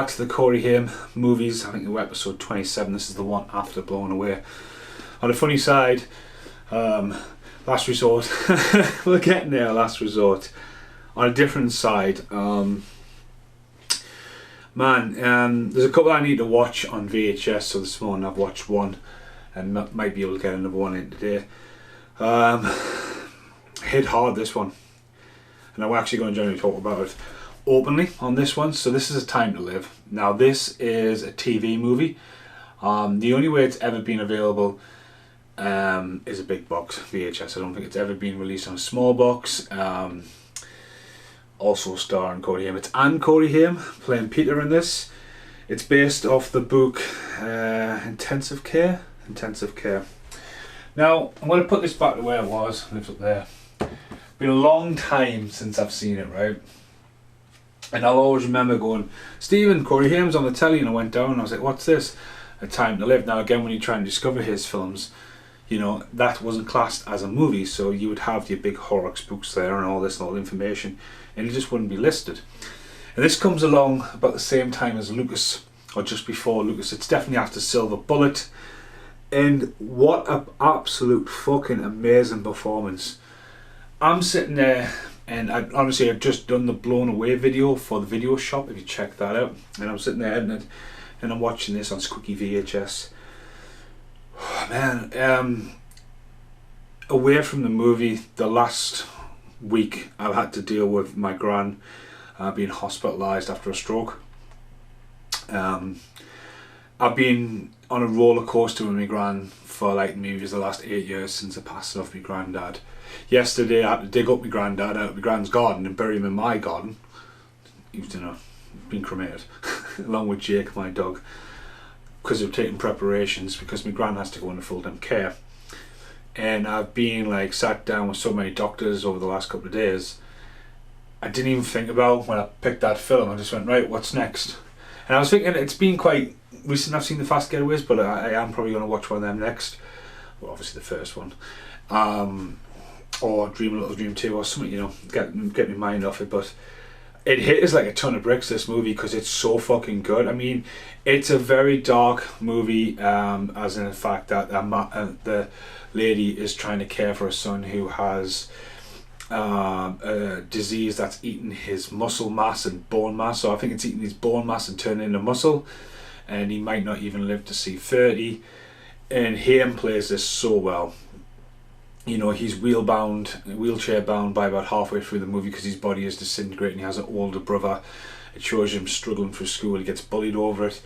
back to the Corey Haim movies. I think we're episode 27. This is the one after Blown Away. On the funny side, Last Resort. We're getting there, Last Resort. On a different side, there's a couple I need to watch on VHS. So this morning I've watched one, and might be able to get another one in today. Hit hard, this one, and I'm actually going to generally talk about it openly on this one. So this is A Time to Live. Now this is a TV movie. The only way it's ever been available is a big box VHS. I don't think it's ever been released on a small box. Also starring Corey Haim. It's Corey Haim playing Peter in this. It's based off the book Intensive Care. Now I'm going to put this back to where it was. Lives up there. Been a long time since I've seen it, right? And I'll always remember going, Stephen, Corey Haim's on the telly, and I went down and I was like, what's this? A Time to Live. Now again, when you try and discover his films, you know, that wasn't classed as a movie, so you would have your big Horrocks books there and all this and all the information, and it just wouldn't be listed. And this comes along about the same time as Lucas, or just before Lucas. It's definitely after Silver Bullet, and what an absolute fucking amazing performance. I'm sitting there, and I've just done the Blown Away video for the video shop, if you check that out, and I'm sitting there editing it, and I'm watching this on Squeaky VHS. Oh, man, away from the movie, the last week I've had to deal with my gran being hospitalised after a stroke. I've been on a roller coaster with my gran for like maybe the last 8 years since the passing of my granddad. Yesterday I had to dig up my granddad out of my gran's garden and bury him in my garden. He was, been cremated along with Jake, my dog, because of taking preparations, because my gran has to go into full-time care. And I've been like sat down with so many doctors over the last couple of days. I didn't even think about when I picked that film. I just went, right, what's next? And I was thinking, it's been quite recent I've seen The Fast Getaways, but I am probably going to watch one of them next. Well, obviously the first one. Or Dream a Little Dream 2 or something, get my mind off it. But it hit us like a ton of bricks, this movie, because it's so fucking good. I mean, it's a very dark movie, as in the fact that the lady is trying to care for a son who has a disease that's eating his muscle mass and bone mass. So I think it's eating his bone mass and turning into muscle, and he might not even live to see 30. And Haim plays this so well. He's wheelchair bound by about halfway through the movie because his body is disintegrating. He has an older brother. It shows him struggling through school. He gets bullied over it,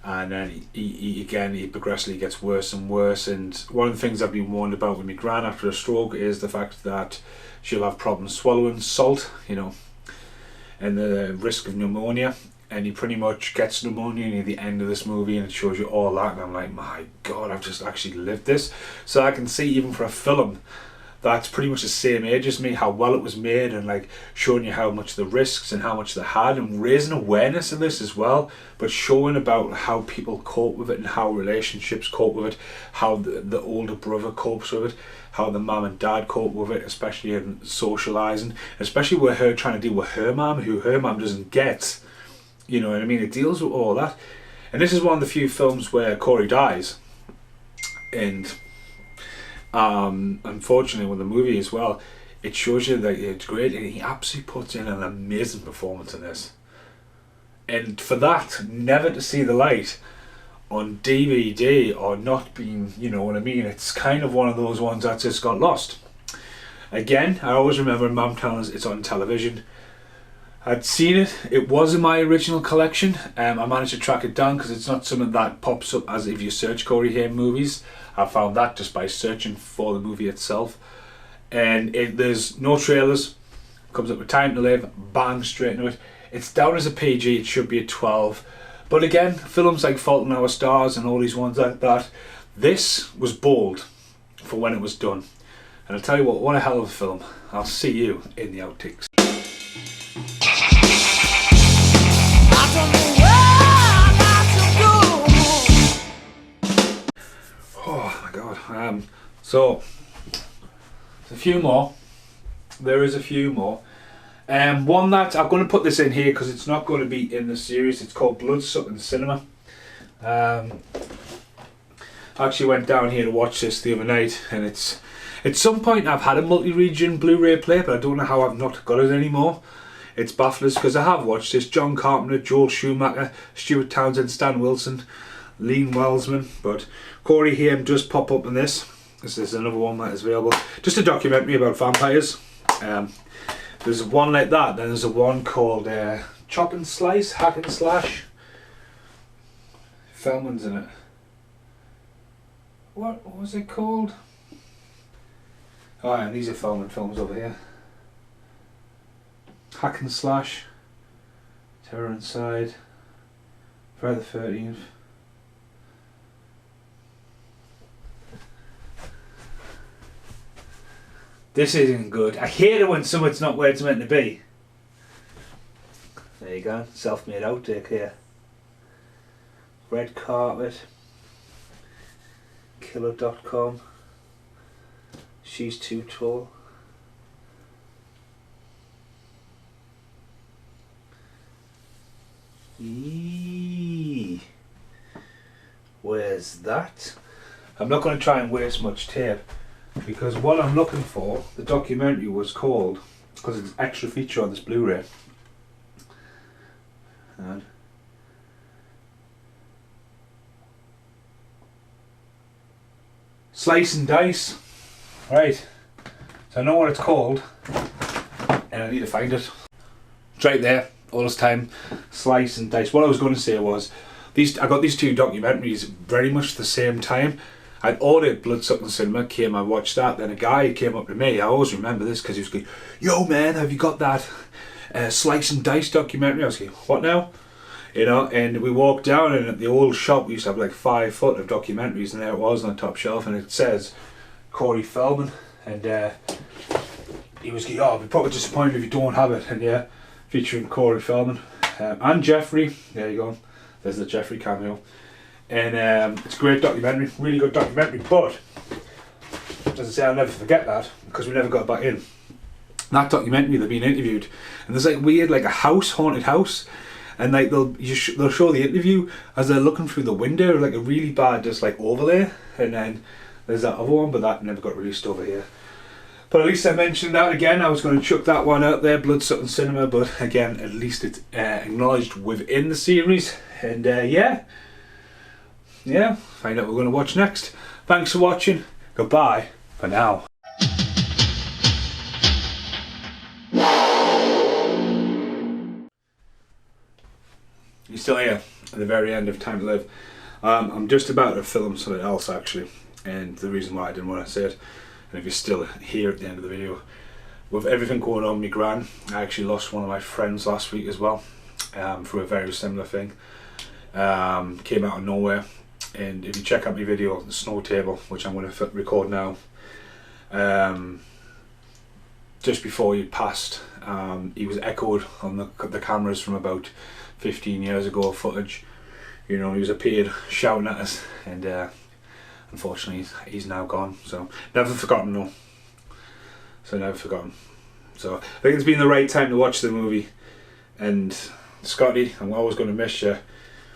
and then he progressively gets worse and worse. And one of the things I've been warned about with my gran after a stroke is the fact that she'll have problems swallowing salt, and the risk of pneumonia. And he pretty much gets pneumonia near the end of this movie, and it shows you all that, and I'm like, my god, I've just actually lived this. So I can see, even for a film that's pretty much the same age as me, how well it was made, and like showing you how much the risks and how much they had, and raising awareness of this as well, but showing about how people cope with it and how relationships cope with it, how the older brother copes with it, how the mum and dad cope with it, especially in socialising, especially with her trying to deal with her mum, who her mum doesn't get. You know what I mean? It deals with all that. And this is one of the few films where Corey dies. And unfortunately with the movie as well, it shows you that it's great, and he absolutely puts in an amazing performance in this. And for that never to see the light on DVD or not being, you know what I mean, it's kind of one of those ones that just got lost. Again, I always remember Mum telling us it's on television. I'd seen it. It was in my original collection. I managed to track it down because it's not something that pops up as if you search Corey Haim movies. I found that just by searching for the movie itself. And there's no trailers. Comes up with Time to Live, bang, straight into it. It's down as a PG, it should be a 12. But again, films like Fault in Our Stars and all these ones like that, this was bold for when it was done. And I'll tell you what a hell of a film. I'll see you in the outtakes. Oh my god. So there's a few more. There is a few more. One that I'm going to put this in here because it's not going to be in the series. It's called Bloodsucking Cinema. I actually went down here to watch this the other night, and it's at some point I've had a multi-region Blu-ray player, but I don't know how I've not got it anymore. It's baffling because I have watched this. John Carpenter, Joel Schumacher, Stuart Townsend, Stan Wilson, Lean Wellsman, but Corey Haim does pop up in this. This is another one that is available. Just a documentary about vampires. There's one like that, then there's a one called Chop and Slice, Hack and Slash. Feldman's in it. What was it called? Oh yeah, these are Feldman films over here. Hack and Slash, Terror Inside, Friday the 13th. This isn't good. I hate it when something's not where it's meant to be. There you go, self-made outtake here. Red Carpet, Killer.com, She's Too Tall. Eee. Where's that? I'm not going to try and waste much tape because what I'm looking for, the documentary was called, because it's an extra feature on this Blu-ray. And Slice and Dice. Right. So I know what it's called and I need to find it. It's right there. All this time, Slice and Dice. What I was going to say was, I got these two documentaries very much the same time. I'd ordered Bloodsucking Cinema, I watched that, then a guy came up to me, I always remember this because he was like, yo man, have you got that Slice and Dice documentary? I was like, what now? You know, and we walked down, and at the old shop we used to have like 5 foot of documentaries, and there it was on the top shelf, and it says Corey Feldman, and he was like, oh, I'll be probably disappointed if you don't have it, and yeah, featuring Corey Feldman and Jeffrey. There you go, there's the Jeffrey cameo, and it's a great documentary, really good documentary. But as I say, I'll never forget that because we never got back in. That documentary, they've been interviewed, and there's like weird, like a house, haunted house, and like they'll show the interview as they're looking through the window, like a really bad just like overlay, and then there's that other one, but that never got released over here. But at least I mentioned that again. I was going to chuck that one out there, Bloodsucking Cinema, but again, at least it's acknowledged within the series. And yeah, find out what we're going to watch next. Thanks for watching. Goodbye for now. You're still here at the very end of Time to Live. I'm just about to film something else actually, and the reason why I didn't want to say it, and if you're still here at the end of the video, with everything going on with me gran, I actually lost one of my friends last week as well, through a very similar thing. Came out of nowhere, and if you check out my video, the snow table, which I'm going to record now, just before he passed, he was echoed on the cameras from about 15 years ago footage. You know, he was appeared shouting at us, and unfortunately he's now gone, so never forgotten though. So never forgotten. So I think it's been the right time to watch the movie. And Scotty, I'm always going to miss you,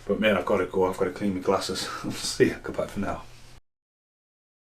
but man, I've got to go, I've got to clean my glasses. See you, goodbye for now.